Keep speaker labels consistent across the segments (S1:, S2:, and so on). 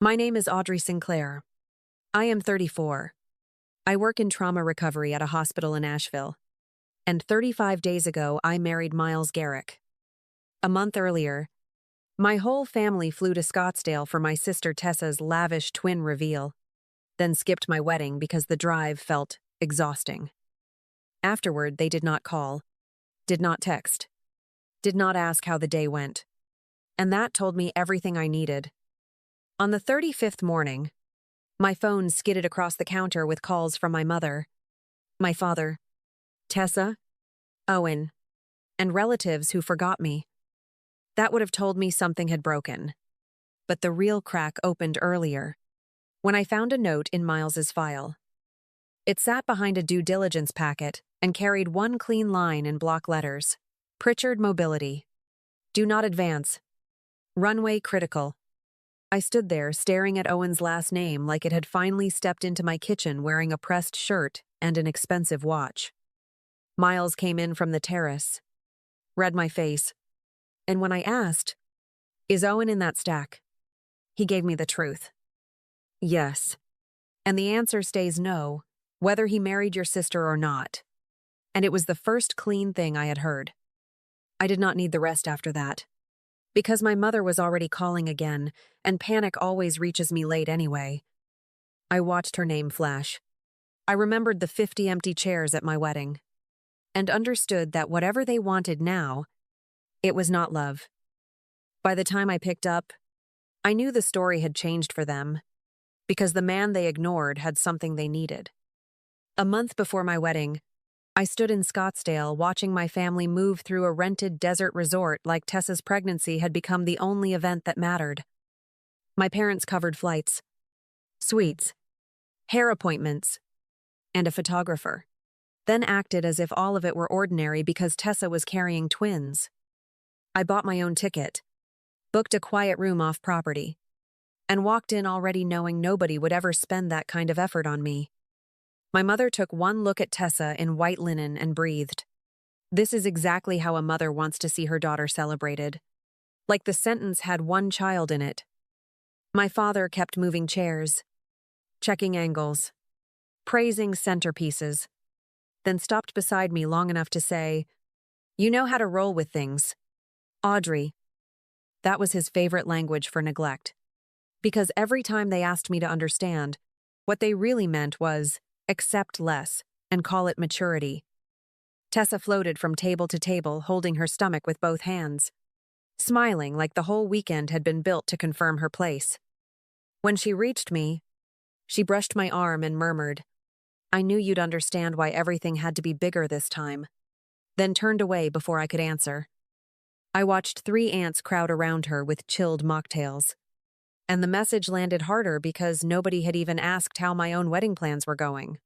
S1: My name is Audrey Sinclair. I am 34. I work in trauma recovery at a hospital in Asheville. And 35 days ago, I married Miles Garrick. A month earlier, my whole family flew to Scottsdale for my sister Tessa's lavish twin reveal, then skipped my wedding because the drive felt exhausting. Afterward, they did not call, did not text, did not ask how the day went. And that told me everything I needed. On the 35th morning, my phone skidded across the counter with calls from my mother, my father, Tessa, Owen, and relatives who forgot me. That would have told me something had broken. But the real crack opened earlier, when I found a note in Miles's file. It sat behind a due diligence packet and carried one clean line in block letters. Pritchard Mobility. Do not advance. Runway critical. I stood there staring at Owen's last name like it had finally stepped into my kitchen wearing a pressed shirt and an expensive watch. Miles came in from the terrace, read my face, and when I asked, "Is Owen in that stack?" he gave me the truth. Yes. And the answer stays no, whether he married your sister or not. And it was the first clean thing I had heard. I did not need the rest after that. Because my mother was already calling again, and panic always reaches me late anyway. I watched her name flash. I remembered the 50 empty chairs at my wedding, and understood that whatever they wanted now, it was not love. By the time I picked up, I knew the story had changed for them, because the man they ignored had something they needed. A month before my wedding, I stood in Scottsdale watching my family move through a rented desert resort like Tessa's pregnancy had become the only event that mattered. My parents covered flights, suites, hair appointments, and a photographer, then acted as if all of it were ordinary because Tessa was carrying twins. I bought my own ticket, booked a quiet room off property, and walked in already knowing nobody would ever spend that kind of effort on me. My mother took one look at Tessa in white linen and breathed. This is exactly how a mother wants to see her daughter celebrated. Like the sentence had one child in it. My father kept moving chairs, checking angles, praising centerpieces, then stopped beside me long enough to say, "You know how to roll with things, Audrey." That was his favorite language for neglect. Because every time they asked me to understand, what they really meant was, accept less, and call it maturity. Tessa floated from table to table, holding her stomach with both hands, smiling like the whole weekend had been built to confirm her place. When she reached me, she brushed my arm and murmured, "I knew you'd understand why everything had to be bigger this time," then turned away before I could answer. I watched 3 aunts crowd around her with chilled mocktails. And the message landed harder because nobody had even asked how my own wedding plans were going.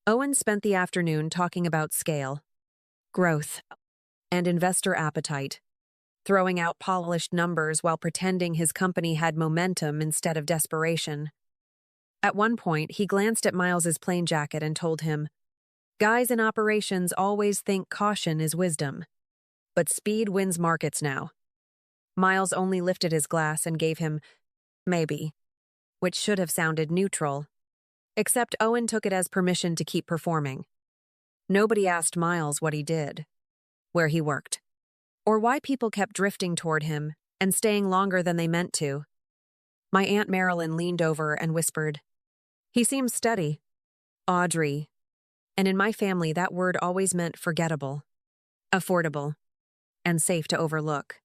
S1: Owen spent the afternoon talking about scale, growth, and investor appetite, throwing out polished numbers while pretending his company had momentum instead of desperation. At one point, he glanced at Miles's plain jacket and told him, "Guys in operations always think caution is wisdom, but speed wins markets now." Miles only lifted his glass and gave him maybe, which should have sounded neutral. Except Owen took it as permission to keep performing. Nobody asked Miles what he did, where he worked, or why people kept drifting toward him and staying longer than they meant to. My Aunt Marilyn leaned over and whispered, "He seems steady, Audrey." And in my family, that word always meant forgettable, affordable, and safe to overlook.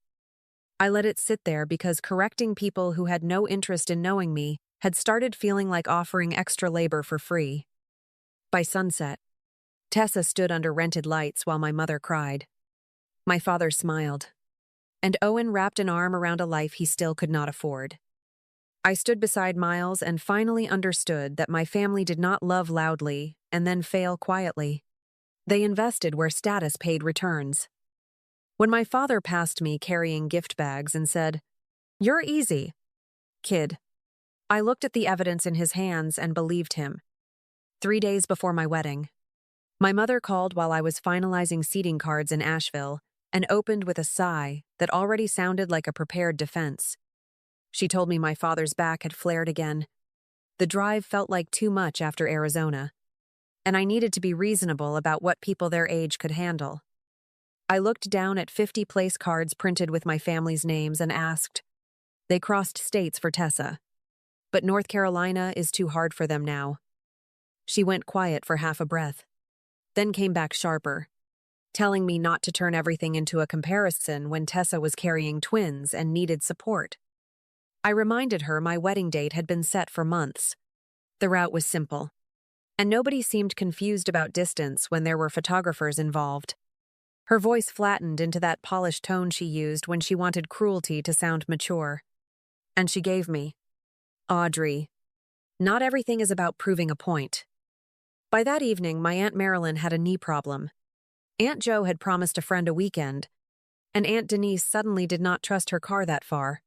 S1: I let it sit there because correcting people who had no interest in knowing me had started feeling like offering extra labor for free. By sunset, Tessa stood under rented lights while my mother cried. My father smiled, and Owen wrapped an arm around a life he still could not afford. I stood beside Miles and finally understood that my family did not love loudly and then fail quietly. They invested where status paid returns. When my father passed me carrying gift bags and said, "You're easy, kid," I looked at the evidence in his hands and believed him. 3 days before my wedding, my mother called while I was finalizing seating cards in Asheville and opened with a sigh that already sounded like a prepared defense. She told me my father's back had flared again. The drive felt like too much after Arizona, and I needed to be reasonable about what people their age could handle. I looked down at 50 place cards printed with my family's names and asked. They crossed states for Tessa, but North Carolina is too hard for them now. She went quiet for half a breath, then came back sharper, telling me not to turn everything into a comparison when Tessa was carrying twins and needed support. I reminded her my wedding date had been set for months. The route was simple, and nobody seemed confused about distance when there were photographers involved. Her voice flattened into that polished tone she used when she wanted cruelty to sound mature. And she gave me, Audrey, not everything is about proving a point. By that evening, my Aunt Marilyn had a knee problem. Aunt Jo had promised a friend a weekend, and Aunt Denise suddenly did not trust her car that far.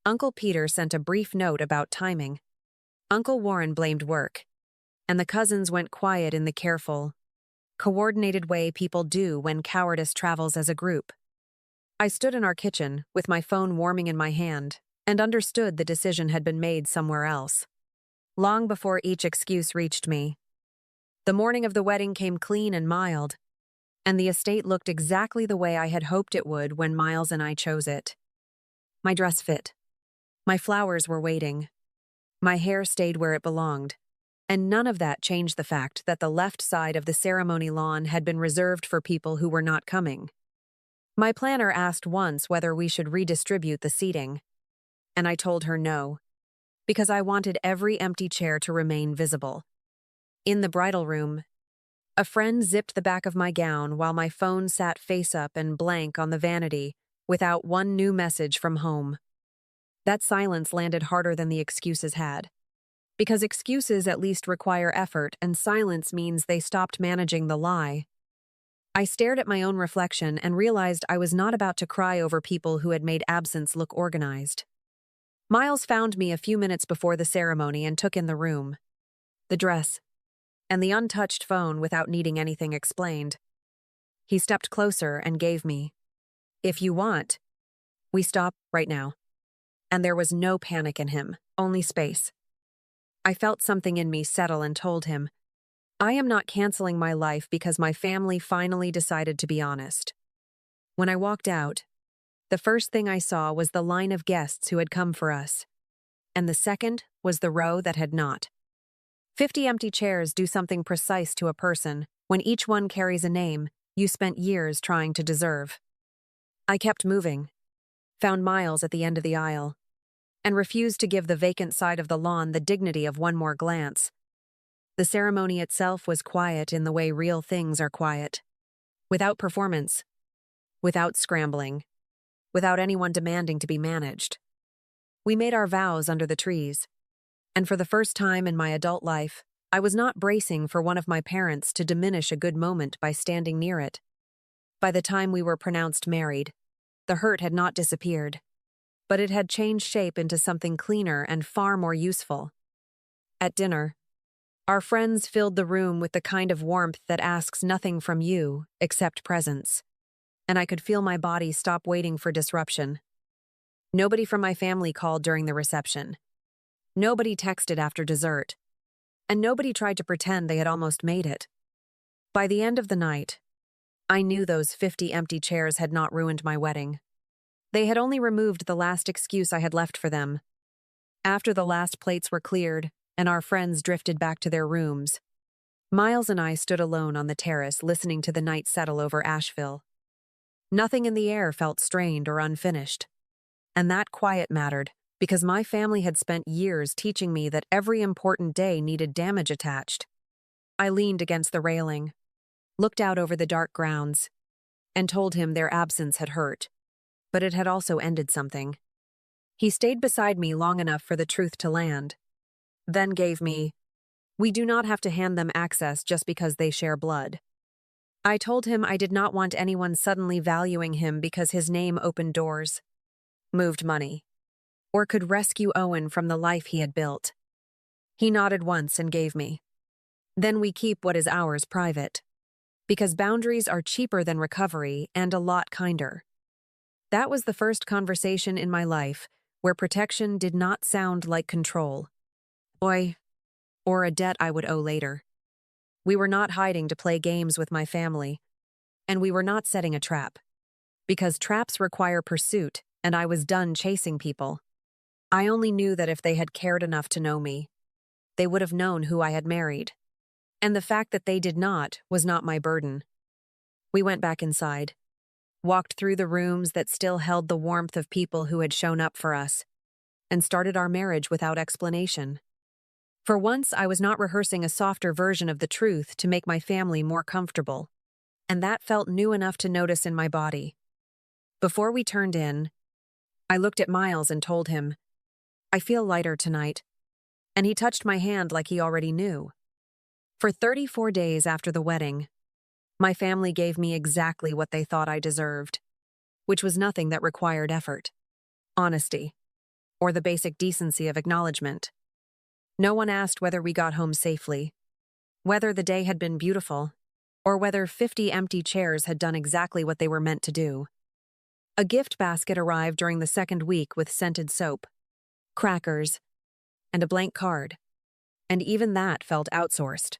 S1: Uncle Peter sent a brief note about timing. Uncle Warren blamed work, and the cousins went quiet in the careful, coordinated way people do when cowardice travels as a group. I stood in our kitchen, with my phone warming in my hand, and understood the decision had been made somewhere else. Long before each excuse reached me. The morning of the wedding came clean and mild, and the estate looked exactly the way I had hoped it would when Miles and I chose it. My dress fit. My flowers were waiting. My hair stayed where it belonged, and none of that changed the fact that the left side of the ceremony lawn had been reserved for people who were not coming. My planner asked once whether we should redistribute the seating, and I told her no, because I wanted every empty chair to remain visible. In the bridal room, a friend zipped the back of my gown while my phone sat face up and blank on the vanity without one new message from home. That silence landed harder than the excuses had. Because excuses at least require effort, and silence means they stopped managing the lie. I stared at my own reflection and realized I was not about to cry over people who had made absence look organized. Miles found me a few minutes before the ceremony and took in the room, the dress, and the untouched phone without needing anything explained. He stepped closer and gave me, "If you want, we stop right now." And there was no panic in him, only space. I felt something in me settle and told him, I am not canceling my life because my family finally decided to be honest. When I walked out, the first thing I saw was the line of guests who had come for us, and the second was the row that had not. 50 empty chairs do something precise to a person when each one carries a name you spent years trying to deserve. I kept moving, found Miles at the end of the aisle, and refused to give the vacant side of the lawn the dignity of one more glance. The ceremony itself was quiet in the way real things are quiet. Without performance, without scrambling, without anyone demanding to be managed. We made our vows under the trees, and for the first time in my adult life, I was not bracing for one of my parents to diminish a good moment by standing near it. By the time we were pronounced married, the hurt had not disappeared, but it had changed shape into something cleaner and far more useful. At dinner, our friends filled the room with the kind of warmth that asks nothing from you except presence, and I could feel my body stop waiting for disruption. Nobody from my family called during the reception. Nobody texted after dessert, and nobody tried to pretend they had almost made it. By the end of the night, I knew those 50 empty chairs had not ruined my wedding. They had only removed the last excuse I had left for them. After the last plates were cleared and our friends drifted back to their rooms, Miles and I stood alone on the terrace listening to the night settle over Asheville. Nothing in the air felt strained or unfinished. And that quiet mattered because my family had spent years teaching me that every important day needed damage attached. I leaned against the railing, looked out over the dark grounds, and told him their absence had hurt, but it had also ended something. He stayed beside me long enough for the truth to land, then gave me, "We do not have to hand them access just because they share blood." I told him I did not want anyone suddenly valuing him because his name opened doors, moved money, or could rescue Owen from the life he had built. He nodded once and gave me, "Then we keep what is ours private, because boundaries are cheaper than recovery and a lot kinder." That was the first conversation in my life where protection did not sound like control. Oi, or a debt I would owe later. We were not hiding to play games with my family, and we were not setting a trap. Because traps require pursuit, and I was done chasing people. I only knew that if they had cared enough to know me, they would have known who I had married. And the fact that they did not was not my burden. We went back inside, walked through the rooms that still held the warmth of people who had shown up for us, and started our marriage without explanation. For once, I was not rehearsing a softer version of the truth to make my family more comfortable, and that felt new enough to notice in my body. Before we turned in, I looked at Miles and told him, "I feel lighter tonight," and he touched my hand like he already knew. For 34 days after the wedding, my family gave me exactly what they thought I deserved, which was nothing that required effort, honesty, or the basic decency of acknowledgement. No one asked whether we got home safely, whether the day had been beautiful, or whether 50 empty chairs had done exactly what they were meant to do. A gift basket arrived during the second week with scented soap, crackers, and a blank card, and even that felt outsourced,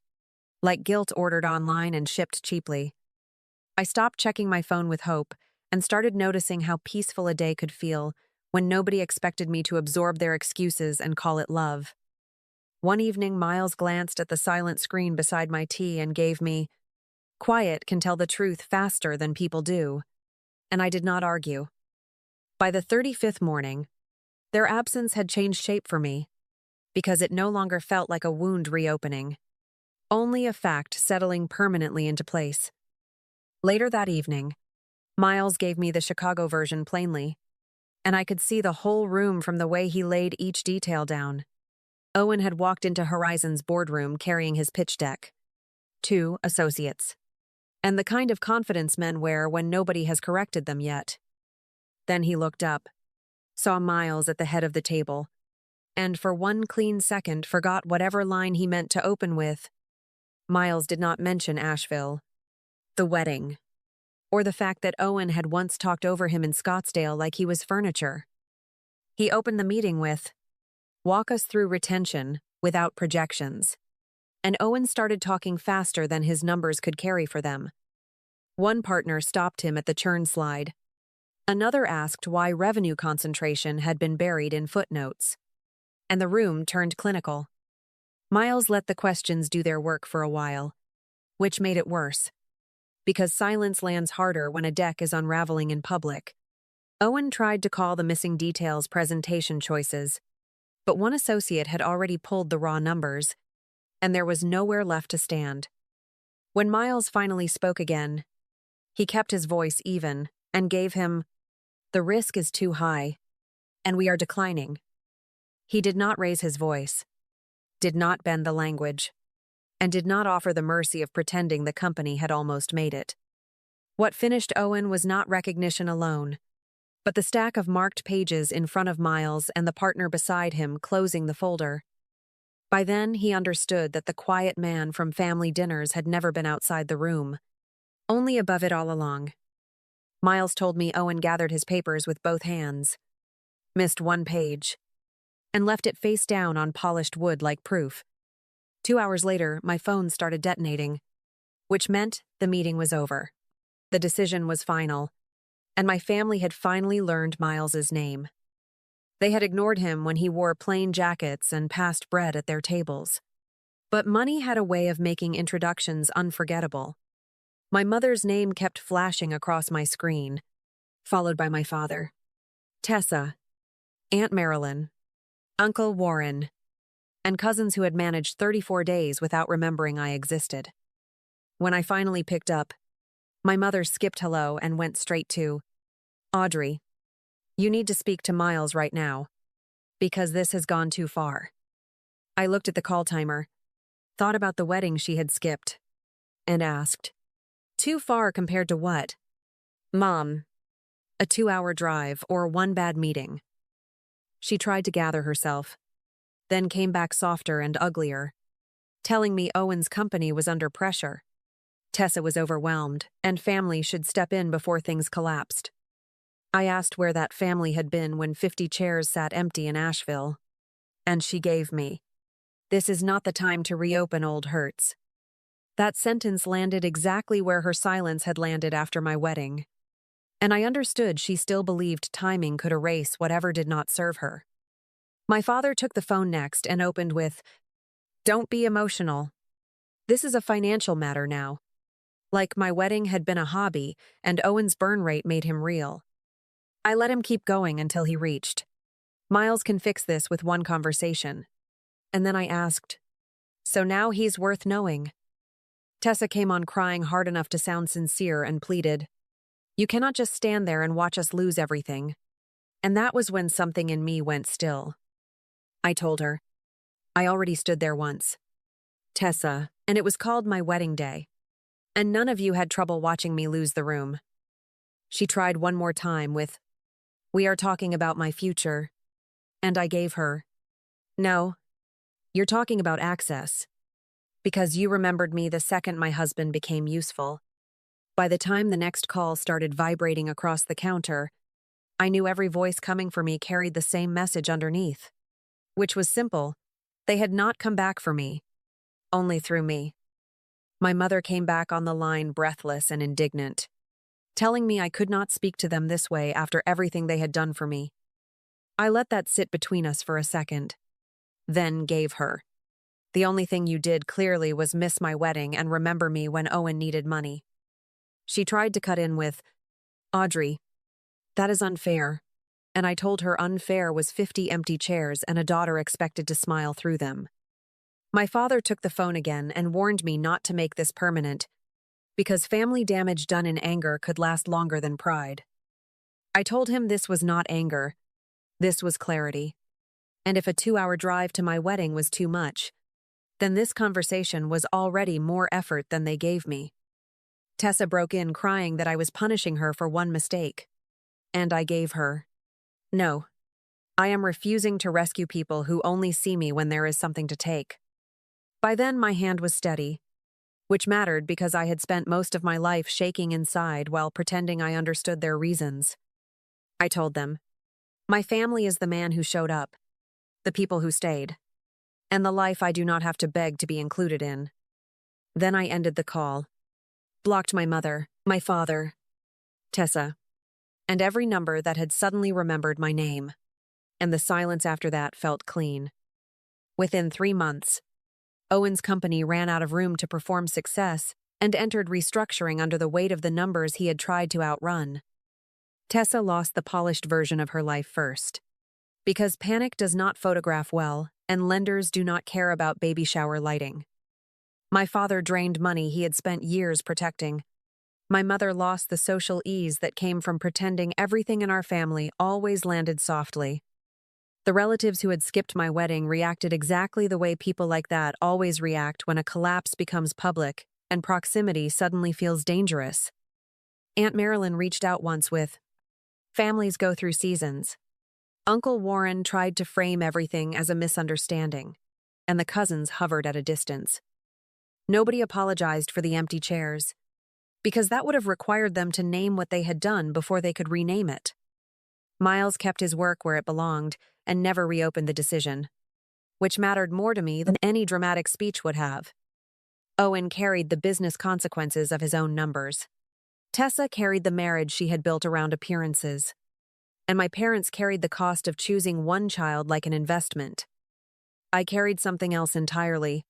S1: like guilt ordered online and shipped cheaply. I stopped checking my phone with hope and started noticing how peaceful a day could feel when nobody expected me to absorb their excuses and call it love. One evening, Miles glanced at the silent screen beside my tea and gave me, "Quiet can tell the truth faster than people do," and I did not argue. By the 35th morning, their absence had changed shape for me, because it no longer felt like a wound reopening, only a fact settling permanently into place. Later that evening, Miles gave me the Chicago version plainly, and I could see the whole room from the way he laid each detail down. Owen had walked into Horizon's boardroom carrying his pitch deck. 2 associates. And the kind of confidence men wear when nobody has corrected them yet. Then he looked up, saw Miles at the head of the table, and for one clean second forgot whatever line he meant to open with. Miles did not mention Asheville, the wedding, or the fact that Owen had once talked over him in Scottsdale like he was furniture. He opened the meeting with, "Walk us through retention without projections." And Owen started talking faster than his numbers could carry for them. One partner stopped him at the churn slide. Another asked why revenue concentration had been buried in footnotes. And the room turned clinical. Miles let the questions do their work for a while, which made it worse. Because silence lands harder when a deck is unraveling in public. Owen tried to call the missing details presentation choices, but one associate had already pulled the raw numbers, and there was nowhere left to stand. When Miles finally spoke again, he kept his voice even and gave him, "The risk is too high, and we are declining." He did not raise his voice, did not bend the language, and did not offer the mercy of pretending the company had almost made it. What finished Owen was not recognition alone, but the stack of marked pages in front of Miles and the partner beside him closing the folder. By then, he understood that the quiet man from family dinners had never been outside the room, only above it all along. Miles told me Owen gathered his papers with both hands, missed one page, and left it face down on polished wood like proof. 2 hours later, my phone started detonating, which meant the meeting was over. The decision was final, and my family had finally learned Miles's name. They had ignored him when he wore plain jackets and passed bread at their tables. But money had a way of making introductions unforgettable. My mother's name kept flashing across my screen, followed by my father. Tessa, Aunt Marilyn, Uncle Warren, and cousins who had managed 34 days without remembering I existed. When I finally picked up, my mother skipped hello and went straight to, "Audrey, you need to speak to Miles right now, because this has gone too far." I looked at the call timer, thought about the wedding she had skipped, and asked, "Too far compared to what?" "Mom, a 2-hour drive or one bad meeting." She tried to gather herself, then came back softer and uglier, telling me Owen's company was under pressure. Tessa was overwhelmed, and family should step in before things collapsed. I asked where that family had been when 50 chairs sat empty in Asheville. And she gave me, "This is not the time to reopen old hurts." That sentence landed exactly where her silence had landed after my wedding. And I understood she still believed timing could erase whatever did not serve her. My father took the phone next and opened with, "Don't be emotional. This is a financial matter now." Like my wedding had been a hobby, and Owen's burn rate made him real. I let him keep going until he reached, "Miles can fix this with one conversation." And then I asked, "So now he's worth knowing?" Tessa came on crying hard enough to sound sincere and pleaded, "You cannot just stand there and watch us lose everything." And that was when something in me went still. I told her, "I already stood there once, Tessa, and it was called my wedding day. And none of you had trouble watching me lose the room." She tried one more time with, "We are talking about my future." And I gave her, "No, you're talking about access. Because you remembered me the second my husband became useful." By the time the next call started vibrating across the counter, I knew every voice coming for me carried the same message underneath. Which was simple. They had not come back for me. Only through me. My mother came back on the line breathless and indignant, telling me I could not speak to them this way after everything they had done for me. I let that sit between us for a second, then gave her, "The only thing you did clearly was miss my wedding and remember me when Owen needed money." She tried to cut in with, "Audrey, that is unfair." And I told her unfair was 50 empty chairs and a daughter expected to smile through them. My father took the phone again and warned me not to make this permanent, because family damage done in anger could last longer than pride. I told him this was not anger, this was clarity. And if a 2-hour drive to my wedding was too much, then this conversation was already more effort than they gave me. Tessa broke in crying that I was punishing her for one mistake. And I gave her, "No, I am refusing to rescue people who only see me when there is something to take." By then my hand was steady, which mattered because I had spent most of my life shaking inside while pretending I understood their reasons. I told them, "My family is the man who showed up, the people who stayed, and the life I do not have to beg to be included in." Then I ended the call, blocked my mother, my father, Tessa, and every number that had suddenly remembered my name. And the silence after that felt clean. Within 3 months, Owen's company ran out of room to perform success and entered restructuring under the weight of the numbers he had tried to outrun. Tessa lost the polished version of her life first. Because panic does not photograph well, and lenders do not care about baby shower lighting. My father drained money he had spent years protecting. My mother lost the social ease that came from pretending everything in our family always landed softly. The relatives who had skipped my wedding reacted exactly the way people like that always react when a collapse becomes public and proximity suddenly feels dangerous. Aunt Marilyn reached out once with, "Families go through seasons." Uncle Warren tried to frame everything as a misunderstanding, and the cousins hovered at a distance. Nobody apologized for the empty chairs, because that would have required them to name what they had done before they could rename it. Miles kept his work where it belonged and never reopened the decision, which mattered more to me than any dramatic speech would have. Owen carried the business consequences of his own numbers. Tessa carried the marriage she had built around appearances. And my parents carried the cost of choosing one child like an investment. I carried something else entirely,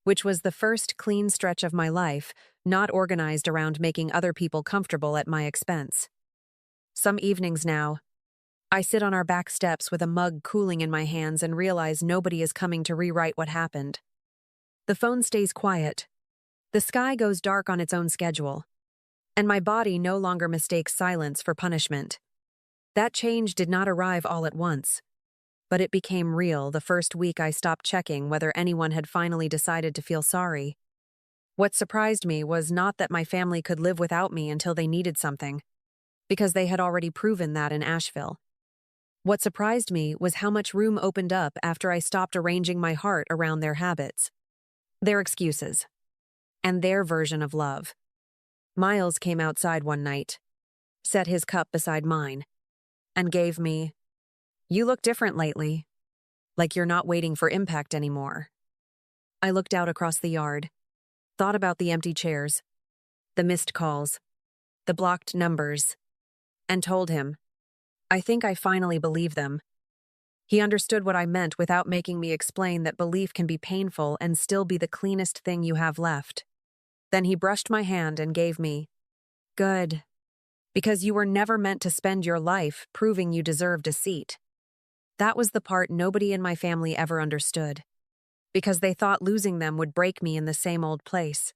S1: which was the first clean stretch of my life, not organized around making other people comfortable at my expense. Some evenings now, I sit on our back steps with a mug cooling in my hands and realize nobody is coming to rewrite what happened. The phone stays quiet. The sky goes dark on its own schedule. And my body no longer mistakes silence for punishment. That change did not arrive all at once, but it became real the first week I stopped checking whether anyone had finally decided to feel sorry. What surprised me was not that my family could live without me until they needed something, because they had already proven that in Asheville. What surprised me was how much room opened up after I stopped arranging my heart around their habits, their excuses, and their version of love. Miles came outside one night, set his cup beside mine, and gave me, "You look different lately, like you're not waiting for impact anymore." I looked out across the yard, thought about the empty chairs, the missed calls, the blocked numbers, and told him, I think I finally believe them. He understood what I meant without making me explain that belief can be painful and still be the cleanest thing you have left. Then he brushed my hand and gave me, "Good. Because you were never meant to spend your life proving you deserved a seat." That was the part nobody in my family ever understood, because they thought losing them would break me in the same old place.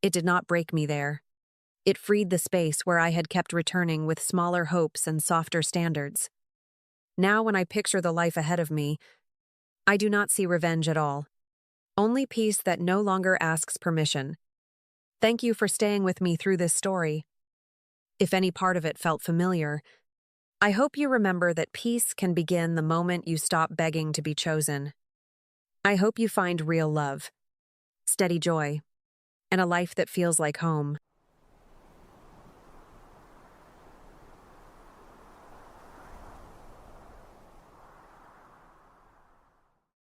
S1: It did not break me there. It freed the space where I had kept returning with smaller hopes and softer standards. Now when I picture the life ahead of me, I do not see revenge at all. Only peace that no longer asks permission. Thank you for staying with me through this story. If any part of it felt familiar, I hope you remember that peace can begin the moment you stop begging to be chosen. I hope you find real love, steady joy, and a life that feels like home.